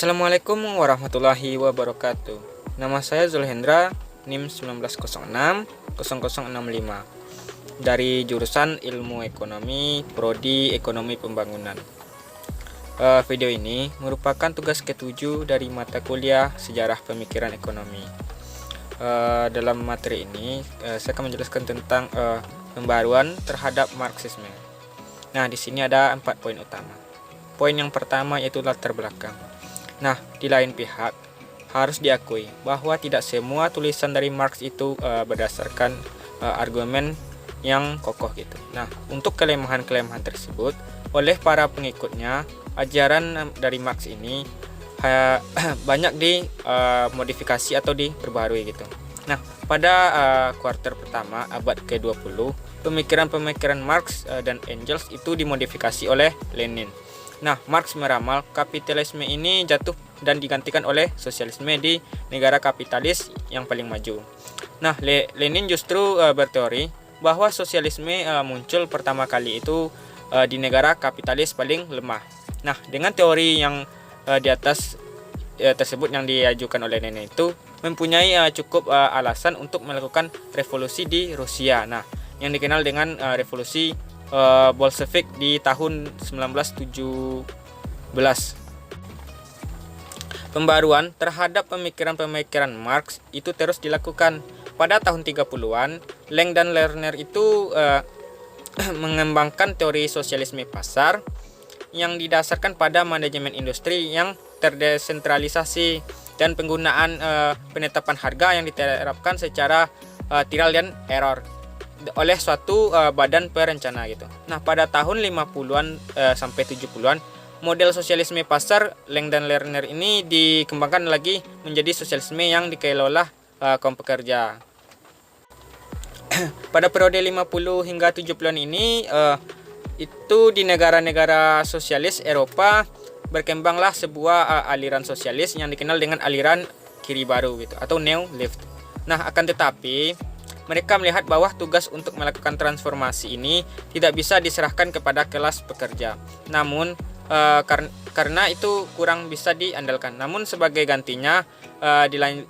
Assalamualaikum warahmatullahi wabarakatuh. Nama saya Zulhendra, NIM 1906-0065 dari jurusan Ilmu Ekonomi, Prodi Ekonomi Pembangunan. Video ini merupakan tugas ke-7 dari mata kuliah Sejarah Pemikiran Ekonomi. Dalam materi ini, saya akan menjelaskan tentang pembaruan terhadap Marxisme. Nah, di sini ada 4 poin utama. Poin yang pertama yaitu latar belakang. Nah, di lain pihak, harus diakui bahwa tidak semua tulisan dari Marx itu berdasarkan argumen yang kokoh gitu. Nah, untuk kelemahan-kelemahan tersebut, oleh para pengikutnya, ajaran dari Marx ini banyak dimodifikasi atau diperbarui gitu. Nah, pada kuarter pertama abad ke-20, pemikiran-pemikiran Marx dan Engels itu dimodifikasi oleh Lenin. Nah, Marx meramal kapitalisme ini jatuh dan digantikan oleh sosialisme di negara kapitalis yang paling maju. Nah, Lenin justru berteori bahwa sosialisme muncul pertama kali itu di negara kapitalis paling lemah. Nah, dengan teori yang di atas tersebut yang diajukan oleh Lenin itu mempunyai cukup alasan untuk melakukan revolusi di Rusia. Nah, yang dikenal dengan revolusi Bolshevik di tahun 1917. Pembaruan terhadap pemikiran-pemikiran Marx itu terus dilakukan. Pada tahun 30-an, Leng dan Lerner itu mengembangkan teori sosialisme pasar yang didasarkan pada manajemen industri yang terdesentralisasi dan penggunaan penetapan harga yang diterapkan secara trial dan error oleh suatu badan perencana gitu. Nah, pada tahun 50-an sampai 70-an, model sosialisme pasar Leng dan Lerner ini dikembangkan lagi menjadi sosialisme yang dikelola kaum pekerja. Pada periode 50 hingga 70-an ini itu di negara-negara sosialis Eropa berkembanglah sebuah aliran sosialis yang dikenal dengan aliran kiri baru gitu atau New Left. Nah, akan tetapi mereka melihat bahwa tugas untuk melakukan transformasi ini tidak bisa diserahkan kepada kelas pekerja. Namun karena itu kurang bisa diandalkan. Namun sebagai gantinya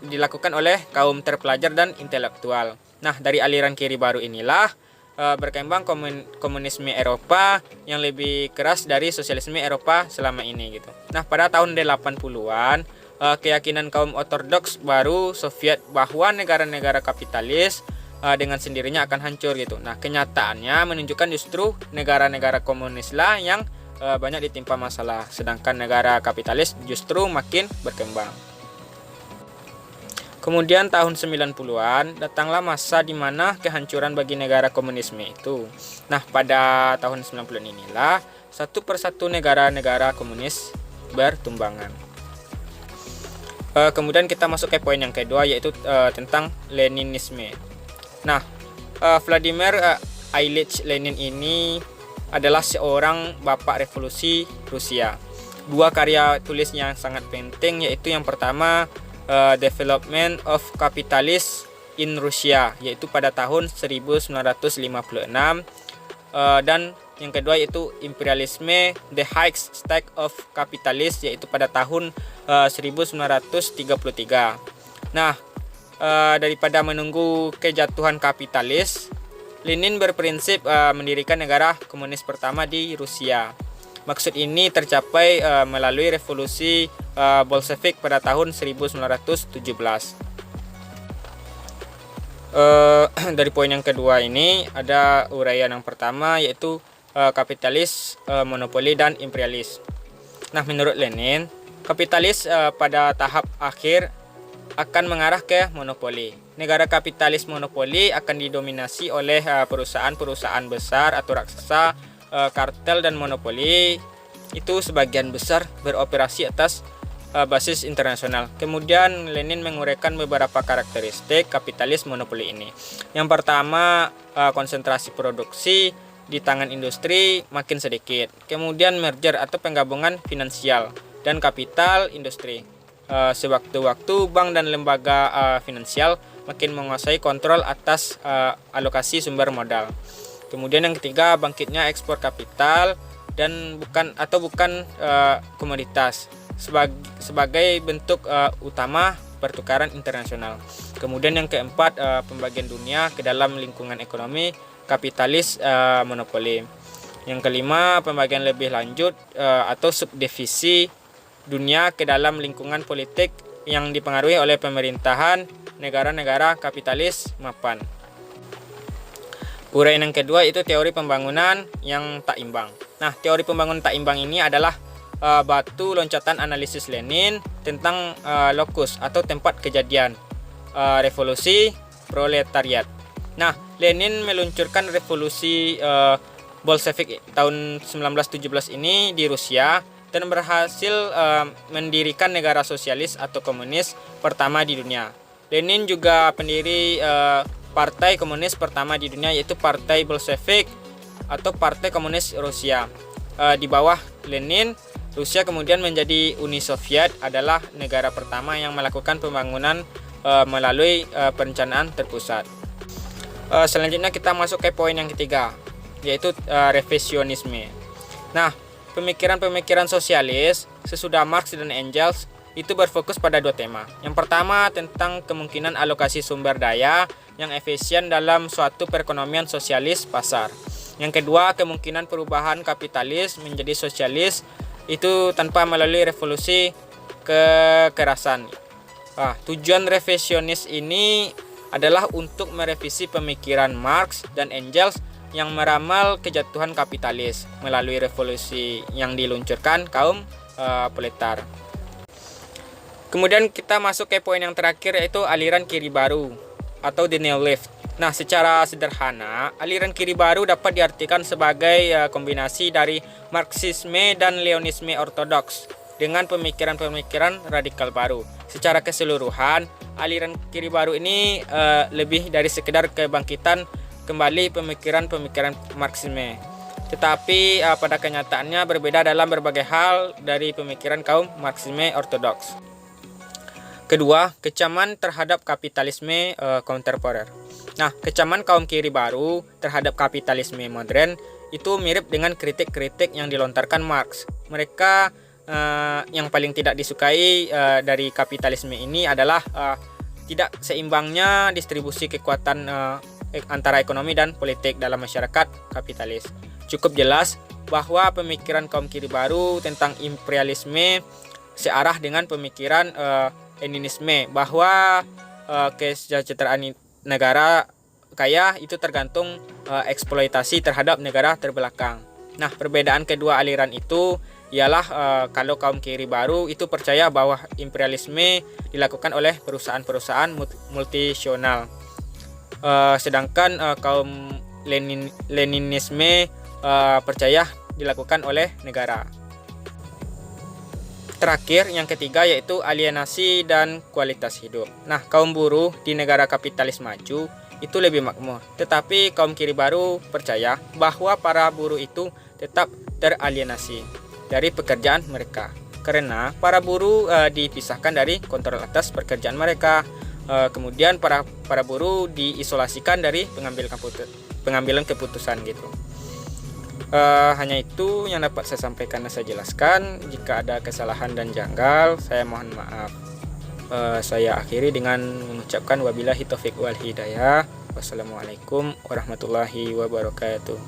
dilakukan oleh kaum terpelajar dan intelektual. Nah, dari aliran kiri baru inilah berkembang komunisme Eropa yang lebih keras dari sosialisme Eropa selama ini gitu. Nah, pada tahun 80-an keyakinan kaum ortodoks baru Soviet bahwa negara-negara kapitalis dengan sendirinya akan hancur gitu. Nah, kenyataannya menunjukkan justru negara-negara komunislah yang banyak ditimpa masalah, sedangkan negara kapitalis justru makin berkembang. Kemudian tahun 90-an datanglah masa di mana kehancuran bagi negara komunisme itu. Nah, pada tahun 90-an inilah satu persatu negara-negara komunis bertumbangan. Kemudian kita masuk ke poin yang kedua yaitu tentang Leninisme. Nah, Vladimir Ilyich Lenin ini adalah seorang bapak revolusi Rusia. Dua karya tulis yang sangat penting yaitu yang pertama Development of Capitalism in Russia yaitu pada tahun 1956 dan yang kedua yaitu Imperialisme The High Stake of Capitalism yaitu pada tahun 1933. Nah, daripada menunggu kejatuhan kapitalis, Lenin berprinsip mendirikan negara komunis pertama di Rusia. Maksud ini tercapai melalui revolusi Bolshevik pada tahun 1917. Dari poin yang kedua ini ada uraian yang pertama yaitu kapitalis, monopoli dan imperialis. Nah, menurut Lenin, kapitalis pada tahap akhir akan mengarah ke monopoli. Negara kapitalis monopoli akan didominasi oleh perusahaan-perusahaan besar atau raksasa, kartel dan monopoli itu sebagian besar beroperasi atas basis internasional. Kemudian Lenin menguraikan beberapa karakteristik kapitalis monopoli ini. Yang pertama, konsentrasi produksi di tangan industri makin sedikit. Kemudian merger atau penggabungan finansial dan kapital industri. Sewaktu-waktu bank dan lembaga finansial makin menguasai kontrol atas alokasi sumber modal. Kemudian yang ketiga, bangkitnya ekspor kapital dan bukan komoditas. sebagai bentuk utama pertukaran internasional. Kemudian yang keempat, pembagian dunia ke dalam lingkungan ekonomi kapitalis monopoli. Yang kelima, pembagian lebih lanjut atau subdivisi dunia ke dalam lingkungan politik yang dipengaruhi oleh pemerintahan negara-negara kapitalis mapan. Uraian yang kedua itu teori pembangunan yang tak imbang. Nah, teori pembangunan tak imbang ini adalah batu loncatan analisis Lenin tentang lokus atau tempat kejadian revolusi proletariat. Nah, Lenin meluncurkan revolusi Bolshevik tahun 1917 ini di Rusia dan berhasil mendirikan negara sosialis atau komunis pertama di dunia. Lenin juga pendiri partai komunis pertama di dunia, yaitu Partai Bolshevik atau Partai Komunis Rusia. Di bawah Lenin, Rusia kemudian menjadi Uni Soviet, adalah negara pertama yang melakukan pembangunan melalui perencanaan terpusat. Selanjutnya kita masuk ke poin yang ketiga, yaitu revisionisme. Nah, pemikiran-pemikiran sosialis sesudah Marx dan Engels itu berfokus pada dua tema. Yang pertama tentang kemungkinan alokasi sumber daya yang efisien dalam suatu perekonomian sosialis pasar. Yang kedua, kemungkinan perubahan kapitalis menjadi sosialis itu tanpa melalui revolusi kekerasan. Tujuan revisionis ini adalah untuk merevisi pemikiran Marx dan Engels yang meramal kejatuhan kapitalis melalui revolusi yang diluncurkan kaum proletar. Kemudian kita masuk ke poin yang terakhir, yaitu aliran kiri baru atau the New Left. Nah, secara sederhana, aliran kiri baru dapat diartikan sebagai kombinasi dari Marxisme dan Leonisme ortodoks dengan pemikiran-pemikiran radikal baru. Secara keseluruhan, aliran kiri baru ini lebih dari sekedar kebangkitan kembali pemikiran-pemikiran Marxisme, tetapi pada kenyataannya berbeda dalam berbagai hal dari pemikiran kaum Marxisme ortodoks. Kedua, kecaman terhadap kapitalisme kontemporer. Nah, kecaman kaum kiri baru terhadap kapitalisme modern itu mirip dengan kritik-kritik yang dilontarkan Marx. Mereka yang paling tidak disukai dari kapitalisme ini adalah tidak seimbangnya distribusi kekuatan antara ekonomi dan politik dalam masyarakat kapitalis. Cukup jelas bahwa pemikiran kaum kiri baru tentang imperialisme searah dengan pemikiran Leninisme, bahwa kesejahteraan negara kaya itu tergantung eksploitasi terhadap negara terbelakang. Nah, perbedaan kedua aliran itu ialah kalau kaum kiri baru itu percaya bahwa imperialisme dilakukan oleh perusahaan-perusahaan multinasional, sedangkan kaum Leninisme percaya dilakukan oleh negara. Terakhir, yang ketiga, yaitu alienasi dan kualitas hidup. Nah, kaum buruh di negara kapitalis maju itu lebih makmur, tetapi kaum kiri baru percaya bahwa para buruh itu tetap teralienasi dari pekerjaan mereka, karena para buruh dipisahkan dari kontrol atas pekerjaan mereka. Kemudian para buruh diisolasikan dari pengambilan keputusan gitu. Hanya itu yang dapat saya sampaikan dan saya jelaskan. Jika ada kesalahan dan janggal, saya mohon maaf. Saya akhiri dengan mengucapkan wabillahi taufiq wal hidayah. Wassalamualaikum warahmatullahi wabarakatuh.